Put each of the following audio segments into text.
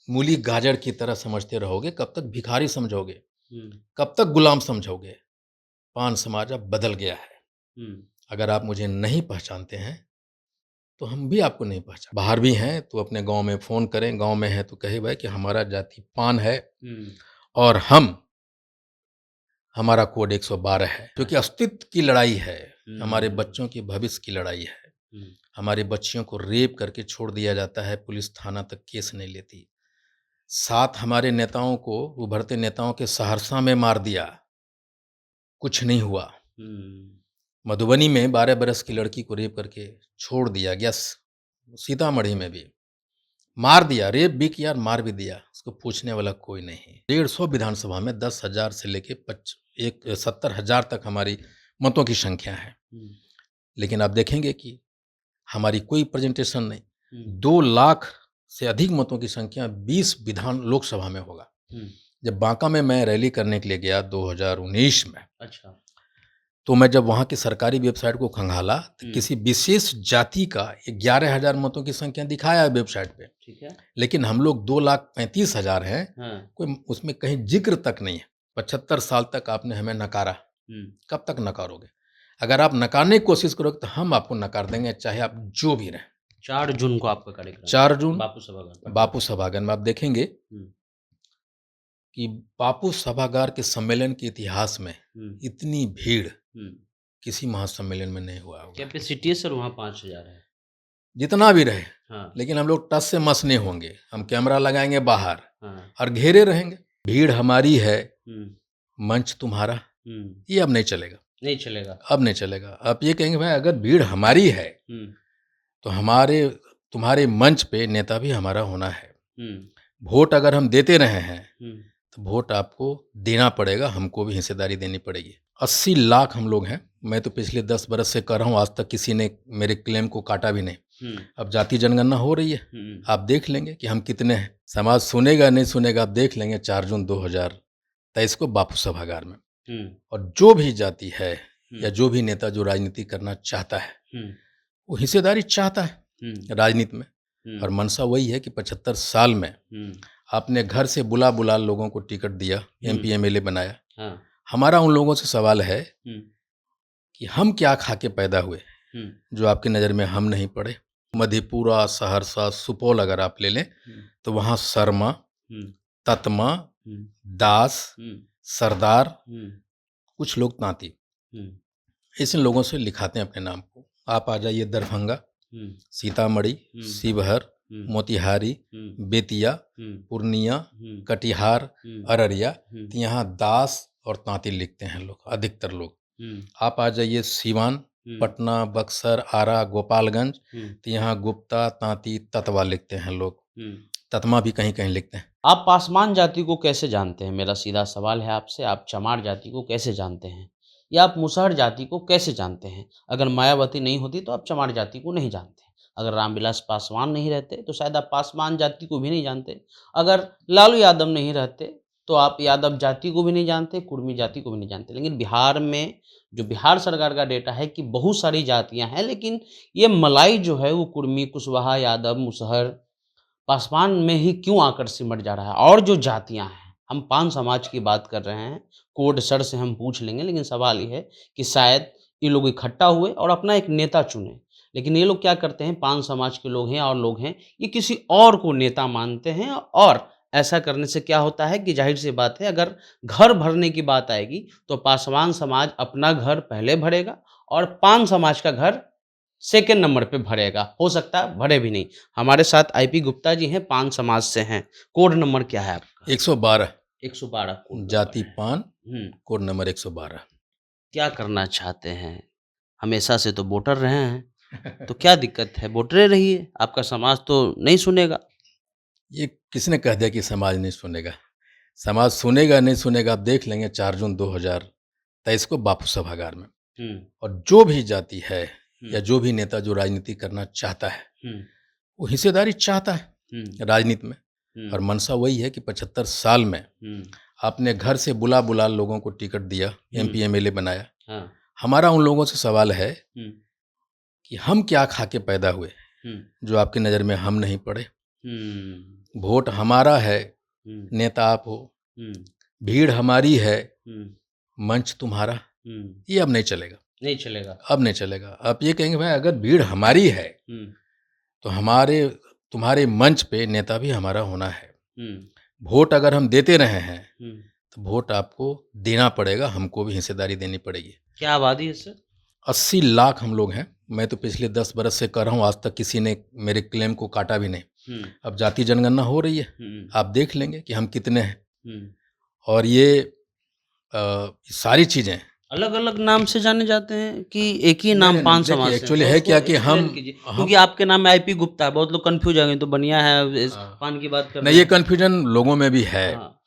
मूली गाजर की तरह समझते रहोगे, कब तक भिखारी समझोगे, हुँ, कब तक गुलाम समझोगे। पान समाज अब बदल गया है। हुँ, अगर आप मुझे नहीं पहचानते हैं, तो हम भी आपको नहीं पहचान। बाहर भी हैं तो अपने गाँव में फ़ोन करें, गाँव में हैं तो कहे भाई कि हमारा जाति पान है हुँ, और हमारा कोड 112 है। क्योंकि अस्तित्व की लड़ाई है, हमारे हुँ, बच्चों के भविष्य की लड़ाई है। हुँ, हमारी बच्चियों को रेप करके छोड़ दिया जाता है, पुलिस थाना तक केस नहीं लेती। 7 हमारे नेताओं को, उभरते नेताओं के सहरसा में मार दिया, कुछ नहीं हुआ। हुँ, मधुबनी में 12 बरस की लड़की को रेप करके छोड़ दिया गया, सीतामढ़ी में भी मार दिया, रेप भी किया और मार भी दिया, उसको पूछने वाला कोई नहीं। 150 विधानसभा में 10,000 से लेके 70,000 तक हमारी मतों की संख्या है। हुँ, लेकिन आप देखेंगे कि हमारी कोई प्रेजेंटेशन नहीं। हुँ, 2 लाख से अधिक मतों की संख्या 20 विधान लोकसभा में होगा। हुँ, जब बांका में मैं रैली करने के लिए गया 2019 में, अच्छा, तो मैं जब वहाँ की सरकारी वेबसाइट को खंगाला, तो हुँ, किसी विशेष जाति का 11,000 मतों की संख्या दिखाया है वेबसाइट पे। ठीक है, लेकिन हम लोग 2,35,000 हैं, हाँ, कोई उसमें कहीं ज़िक्र तक नहीं है। 75 साल तक आपने हमें नकारा, हुँ, कब तक नकारोगे? अगर आप नकारने की कोशिश करोगे तो हम आपको नकार देंगे, चाहे आप जो भी रहें। 4 जून को आपका कार्यक्रम 4 है, जून बापू सभागार पटना। बापू सभागार में आप देखेंगे हुँ, कि बापू सभागार के सम्मेलन के इतिहास में हुँ, इतनी भीड़ हुँ, किसी महासम्मेलन में नहीं हुआ होगा। कैपेसिटी है सर वहाँ 5,000 है। जितना भी रहे, हाँ, लेकिन हम लोग टस से मस नहीं होंगे। हम कैमरा लगाएँगे बाहर हाँ, और घेरे रहेंगे। भीड़ हमारी है, हुँ, मंच तुम्हारा, हुँ, ये अब नहीं चलेगा। नहीं चलेगा। अब नहीं चलेगा। आप ये कहेंगे भाई अगर भीड़ हमारी है, हुँ, तो तुम्हारे मंच पे नेता भी हमारा होना है। हुँ, वोट अगर हम देते रहे हैं, हुँ, तो वोट आपको देना पड़ेगा, हमको भी हिस्सेदारी देनी पड़ेगी। 80 लाख हम लोग हैं। मैं तो पिछले 10 बरस से कर रहा हूँ, आज तक किसी ने मेरे क्लेम को काटा भी नहीं। हुँ, अब जाति जनगणना हो रही है, हुँ, आप देख लेंगे कि हम कितने हैं। समाज सुनेगा नहीं सुनेगा, आप देख लेंगे 4 जून 2023 को बापू सभागार में। हुँ, और जो भी जाति है हुँ, या जो भी नेता जो राजनीति करना चाहता है, हुँ, वो हिस्सेदारी चाहता हुँ, है राजनीति में। हुँ, और मंशा वही है कि 75 साल में हुँ, आपने घर से बुला-बुला लोगों को टिकट दिया, हुँ, एमपी, एमएलए बनाया। हाँ, हमारा उन लोगों से सवाल है हुँ, कि हम क्या खा के पैदा हुए, हुँ, जो आपकी नज़र में हम नहीं पड़े? मधेपुरा, सहरसा, सुपौल अगर आप ले लें, हुँ, तो वहाँ शर्मा, हुँ, ततमा, हुँ, दास, हुँ, सरदार, हुँ, कुछ लोग तांती, हुँ, ऐसे लोगों से लिखाते हैं अपने नाम को। आप आ जाइए दरभंगा, हुँ, सीतामढ़ी, हुँ, शिवहर, हुँ, मोतिहारी, हुँ, बेतिया, हुँ, पूर्णिया, हुँ, कटिहार, हुँ, अररिया, हुँ, तो यहाँ दास और तांती लिखते हैं लोग, अधिकतर लोग। हुँ, आप आ जाइए सीवान, हुँ, पटना, बक्सर, आरा, गोपालगंज, हुँ, तो यहाँ गुप्ता, तांती, ततवा लिखते हैं लोग। हुँ। ततमा भी कहीं-कहीं लिखते हैं। आप पासवान जाति को कैसे जानते हैं? मेरा सीधा सवाल है आपसे, आप चमार जाति को कैसे जानते हैं? या आप मुसहर जाति को कैसे जानते हैं? अगर मायावती नहीं होती तो आप चमार जाति को नहीं जानते। अगर रामविलास पासवान नहीं रहते तो शायद आप पासवान जाति को भी नहीं जानते। अगर लालू यादव नहीं रहते तो आप यादव जाति को भी नहीं जानते, कुर्मी जाति को भी नहीं जानते। लेकिन बिहार में जो बिहार सरकार का डेटा है कि बहुत सारी जातियाँ हैं, लेकिन ये मलाई जो है वो कुर्मी, कुशवाहा, यादव, मुसहर पासवान में ही क्यों आकर सिमट जा रहा है? और जो जातियाँ हैं, हम पान समाज की बात कर रहे हैं, कोड सर से हम पूछ लेंगे, लेकिन सवाल ये है कि शायद ये लोग इकट्ठा हुए और अपना एक नेता चुने। लेकिन ये लोग क्या करते हैं, पान समाज के लोग हैं और लोग हैं, ये किसी और को नेता मानते हैं और ऐसा करने से क्या होता है कि ज़ाहिर-सी बात है, अगर घर भरने की बात आएगी, तो पासवान समाज अपना घर पहले भरेगा और पान समाज का घर सेकंड नंबर पे भरेगा, हो सकता है भरे भी नहीं। हमारे साथ आईपी गुप्ता जी हैं, पान समाज से हैं। कोड नंबर क्या है आपका? 112 112 कोड नंबर जाति है। पान, हुँ, कोड नंबर 112। क्या करना चाहते हैं? हमेशा से तो वोटर रहे हैं, तो क्या दिक्कत है? वोटरे रहिए, आपका समाज तो नहीं सुनेगा। ये किसने कह दिया कि समाज नहीं सुनेगा? समाज सुनेगा नहीं सुनेगा, आप देख लेंगे 4 जून 2023 को बापू सभागार में। हुँ, और जो भी जाति है हुँ, या जो भी नेता जो राजनीति करना चाहता है, हुँ, वो हिस्सेदारी चाहता हुँ, है राजनीति में। हुँ, और मंशा वही है कि 75 साल में हुँ, आपने घर से बुला-बुला लोगों को टिकट दिया, हुँ, एमपी, एमएलए बनाया। हाँ, हमारा उन लोगों से सवाल है हुँ, कि हम क्या खा के पैदा हुए, हुँ, जो आपकी नज़र में हम नहीं पड़े? हुँ। वोट हमारा है, हम्म, नेता आप हो, हम्म, भीड़ हमारी है, हम्म, मंच तुम्हारा, हम्म, ये अब नहीं चलेगा। नहीं चलेगा। अब नहीं चलेगा। आप ये कहेंगे भाई अगर भीड़ हमारी है हम्म, तो तुम्हारे मंच पे नेता भी हमारा होना है। हम्म, वोट अगर हम देते रहे हैं हम्म। तो वोट आपको देना पड़ेगा, हमको भी हिस्सेदारी देनी पड़ेगी। क्या आबादी है सर? 80 लाख हम लोग हैं। मैं तो पिछले 10 बरस से कर रहा हूँ, आज तक किसी ने मेरे क्लेम को काटा भी नहीं। हम्म, अब जाति जनगणना हो रही है, हम्म, आप देख लेंगे कि हम कितने हैं। हम्म। और ये सारी चीज़ें अलग अलग नाम से जाने जाते हैं कि एक ही नहीं नाम नहीं नहीं, पांच समाज देखिए से हैं? एक्चुअली थोड़ा है उसको क्या कि एक्सप्लेन कीजिए, क्योंकि हम आपके नाम में आईपी गुप्ता है, बहुत लोग कंफ्यूज हो गए तो बनिया है हाँ, पान की बात कर नहीं रहे ये हैं। कन्फ्यूजन लोगों में भी है। हाँ।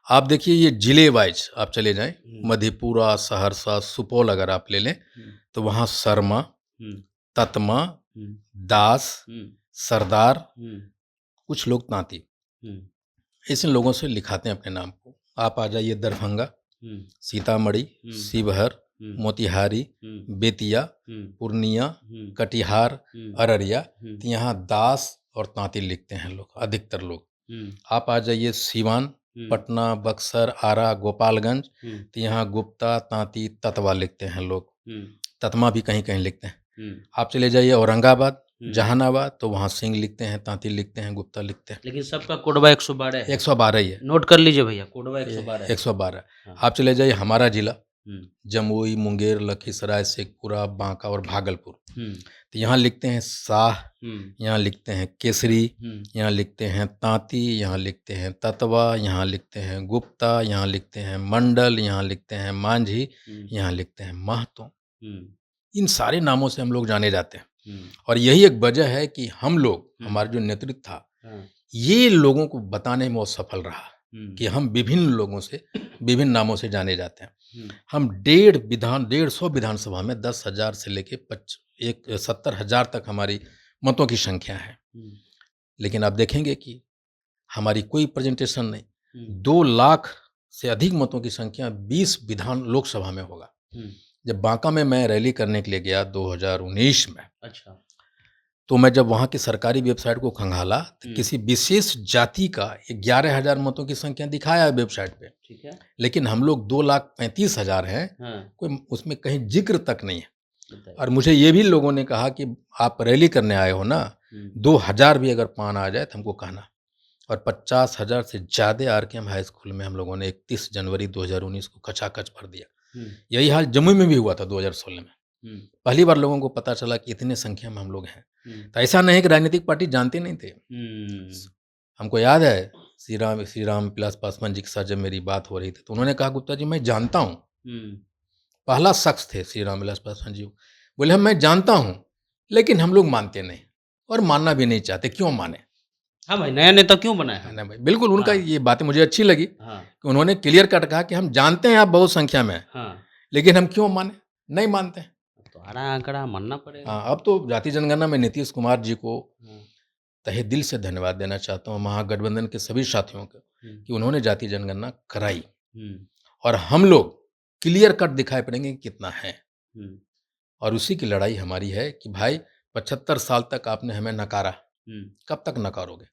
आप देखिए ये जिले वाइज आप चले जाएं, हम्म, मधेपुरा, सहरसा, सुपौल अगर आप ले लें हम्म, तो वहाँ शर्मा, हम्म, ततमा, हम्म, दास, हम्म, सरदार, हम्म, कुछ लोग तांती, हम्म, ऐसे लोगों से लिखाते हैं अपने नाम को। आप आ जाइए दरभंगा, हम्म, सीतामढ़ी, हम्म, शिवहर, हम्म, मोतिहारी, हम्म, बेतिया, हम्म, पूर्णिया, हम्म, कटिहार, हम्म, अररिया, हम्म, तो यहाँ दास और तांती लिखते हैं लोग, अधिकतर लोग। हम्म, आप आ जाइए सीवान, हम्म, पटना, बक्सर, आरा, गोपालगंज, हम्म, तो यहाँ गुप्ता, तांती, ततवा लिखते हैं लोग। हम्म, ततमा भी कहीं कहीं लिखते हैं। हम्म, आप चले जाइए औरंगाबाद, हम्म। जहानाबाद, तो वहाँ सिंह लिखते हैं, तांती लिखते हैं, गुप्ता लिखते हैं। लेकिन सबका कोडवा 112 है। 112 ही है। नोट कर लीजिए भैया, कोडवा 112 है। 112। हाँ। आप चले जाइए हमारा जिला, हम्म, जमुई, मुंगेर, लखीसराय, शेखपुरा, बांका और भागलपुर, हम्म, तो यहाँ लिखते हैं शाह, हम्म, यहाँ लिखते हैं केसरी, हम्म, यहाँ लिखते हैं तांती, यहाँ लिखते हैं ततवा, यहाँ लिखते हैं गुप्ता, यहाँ लिखते हैं मंडल, यहाँ लिखते हैं मांझी, हम्म, यहाँ लिखते हैं महतो। हम्म, इन सारे नामों से हम लोग जाने जाते हैं। हम्म, और यही एक वजह है कि हम लोग, हमारा जो नेतृत्व था, हाँ, ये लोगों को बताने में वो सफल रहा हम्म, कि हम विभिन्न लोगों से, विभिन्न नामों से जाने जाते हैं। हम्म, हम 150 विधानसभा में 10,000 से लेके 70,000 तक हमारी मतों की संख्या है। हम्म, लेकिन आप देखेंगे कि हमारी कोई प्रेजेंटेशन नहीं। हम्म, 2 लाख से अधिक मतों की संख्या 20 विधान लोकसभा में होगा। हम्म, जब बांका में मैं रैली करने के लिए गया 2019 में, अच्छा, तो मैं जब वहाँ की सरकारी वेबसाइट को खंगाला तो हम्म, किसी विशेष जाति का 11,000 मतों की संख्या दिखाया है वेबसाइट पे, ठीक है, लेकिन हम लोग 2,35,000 हैं, हाँ, कोई उसमें कहीं जिक्र तक नहीं है। बताइए, और मुझे ये भी लोगों ने कहा कि आप रैली करने आए हो ना, हम्म, 2,000 भी अगर पान आ जाए तो हमको कहना। और 50,000 से ज़्यादा आरकेएम हाई स्कूल में हम लोगों ने 31 जनवरी 2019 को खचाखच भर दिया। हम्म, यही हाल जमुई में भी हुआ था 2016 में। हम्म, पहली बार लोगों को पता चला कि इतने संख्या में हम लोग हैं। हम्म, तो ऐसा नहीं कि राजनीतिक पार्टी जानते नहीं थे। हम्म, हमको याद है श्री राम विलास पासवान जी के साथ जब मेरी बात हो रही थी तो उन्होंने कहा, गुप्ता जी मैं जानता हूँ। हम्म, पहला शख्स थे श्री राम विलास पासवान जी। बोले हम मैं जानता हूँ, लेकिन हम लोग मानते नहीं और मानना भी नहीं चाहते, क्यों माने। हाँ भाई, नया नेता क्यों बनाए है हम? ना भाई, बिल्कुल उनका हाँ, ये बातें मुझे अच्छी लगी हाँ, कि उन्होंने क्लियर कट कहा कि हम जानते हैं आप बहुत संख्या में हैं, हाँ, लेकिन हम क्यों माने, नहीं मानते हैं। तो आ रहा आंकड़ा मानना पड़ेगा। हाँ, अब तो जाति जनगणना में नीतीश कुमार जी को हाँ, तहे दिल से धन्यवाद देना चाहता हूँ, महागठबंधन के सभी साथियों को, हम्म, कि उन्होंने जाति जनगणना कराई हम्म, और हम लोग क्लियर कट दिखाई पड़ेंगे कि कितना है। हम्म, और उसी की लड़ाई हमारी है कि भाई 75 साल तक आपने हमें नकारा, हम्म, कब तक नकारोगे।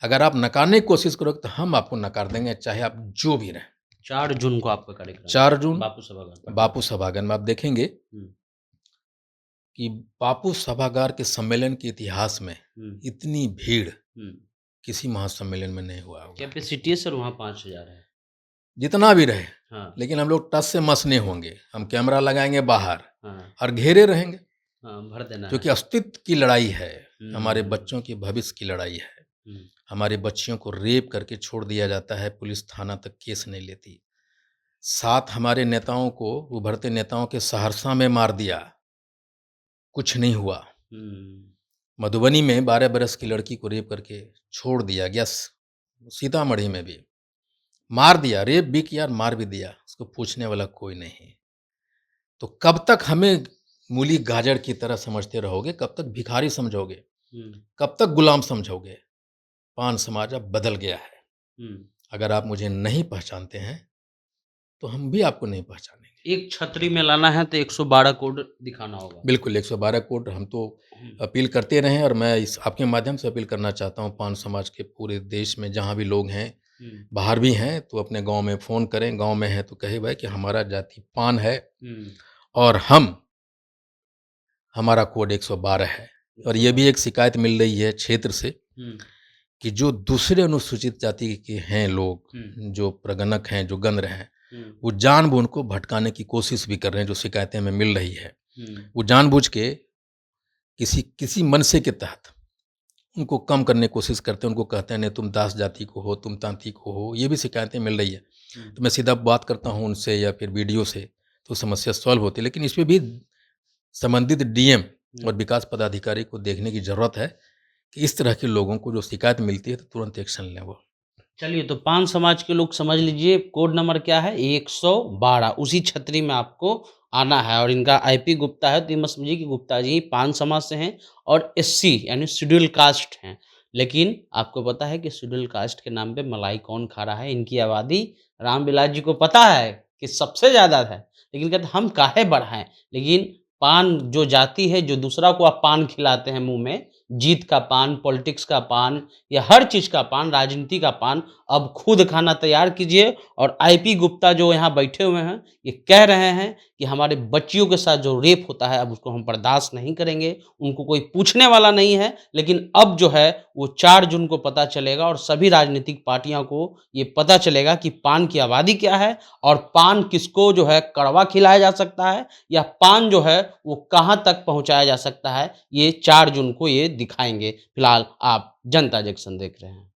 अगर आप नकारने की कोशिश करोगे तो हम आपको नकार देंगे, चाहे आप जो भी रहें। 4 जून को आपका कार्यक्रम है, 4 जून बापू सभागार पटना। बापू सभागार में आप देखेंगे हम्म, कि बापू सभागार के सम्मेलन के इतिहास में हम्म, इतनी भीड़ हम्म, किसी महासम्मेलन में नहीं हुआ होगा। कैपेसिटी है सर वहाँ 5,000 है। जितना भी रहे, हाँ, लेकिन हम लोग टस से मस नहीं होंगे। हम कैमरा लगाएंगे बाहर हाँ, और घेरे रहेंगे, हाँ, भर देना है। क्योंकि अस्तित्व की लड़ाई है, हमारे हम्म, बच्चों के भविष्य की लड़ाई है। हम्म, हमारे बच्चियों को रेप करके छोड़ दिया जाता है, पुलिस थाना तक केस नहीं लेती। 7 हमारे नेताओं को, उभरते नेताओं के सहरसा में मार दिया, कुछ नहीं हुआ। हम्म, मधुबनी में 12 बरस की लड़की को रेप करके छोड़ दिया गया। सीतामढ़ी में भी मार दिया, रेप भी किया और मार भी दिया, उसको पूछने वाला कोई नहीं। तो कब तक हमें मूली गाजर की तरह समझते रहोगे, कब तक भिखारी समझोगे, हम्म, कब तक गुलाम समझोगे। पान समाज अब बदल गया है। हम्म, अगर आप मुझे नहीं पहचानते हैं तो हम भी आपको नहीं पहचानेंगे। एक छतरी में लाना है तो 112 कोड दिखाना होगा। बिल्कुल 112 कोड हम तो अपील करते रहे हैं, और मैं इस आपके माध्यम से अपील करना चाहता हूँ पान समाज के पूरे देश में जहाँ भी लोग हैं, हुँ, बाहर भी हैं, तो अपने गाँव में फ़ोन करें, गाँव में हैं तो कहे भाई कि हमारा जाति पान है हुँ, और हमारा कोड 112 है। और ये भी एक शिकायत मिल रही है क्षेत्र से हुँ, कि जो दूसरे अनुसूचित जाति के हैं लोग, हुँ, जो प्रगणक हैं, जो गन्र हैं, हुँ, वो जानबूझ उनको भटकाने की कोशिश भी कर रहे हैं, जो शिकायतें हमें मिल रही है। हुँ, वो जानबूझ के किसी किसी मनसे के तहत उनको कम करने की कोशिश करते हैं, उनको कहते हैं नहीं तुम दास जाति को हो, तुम तांत्रिक हो, ये भी शिकायतें मिल रही है। हुँ, तो मैं सीधा बात करता हूँ उनसे या फिर वीडियो से, तो समस्या सॉल्व होती है। लेकिन इसमें भी संबंधित डीएम हुँ। और विकास पदाधिकारी को देखने की ज़रूरत है कि इस तरह के लोगों को जो शिकायत मिलती है तो तुरंत एक्शन लें वो। चलिए, तो पान समाज के लोग समझ लीजिए कोड नंबर क्या है 112, उसी छतरी में आपको आना है। और इनका आईपी गुप्ता है, तो ये मत समझिए कि गुप्ता जी पान समाज से हैं और एससी यानी शेड्यूल कास्ट हैं। लेकिन आपको पता है कि शेड्यूल कास्ट के नाम पे मलाई कौन खा रहा है? इनकी आबादी रामविलास जी को पता है कि सबसे ज़्यादा है, लेकिन कहते हम काहे बढ़ाएँ? लेकिन पान जो जाति है, जो दूसरा को आप पान खिलाते हैं मुँह में, जीत का पान, पॉलिटिक्स का पान या हर चीज़ का पान, राजनीति का पान, अब खुद खाना तैयार कीजिए। और आईपी गुप्ता जो यहाँ बैठे हुए हैं, ये कह रहे हैं कि हमारे बच्चियों के साथ जो रेप होता है, अब उसको हम बर्दाश्त नहीं करेंगे। उनको कोई पूछने वाला नहीं है, लेकिन अब जो है वो 4 जून को पता चलेगा और सभी राजनीतिक पार्टियों को ये पता चलेगा कि पान की आबादी क्या है और पान किसको जो है कड़वा खिलाया जा सकता है या पान जो है वो कहाँ तक पहुँचाया जा सकता है। ये 4 जून को ये दिखाएँगे। फिलहाल आप जनता जंक्शन देख रहे हैं।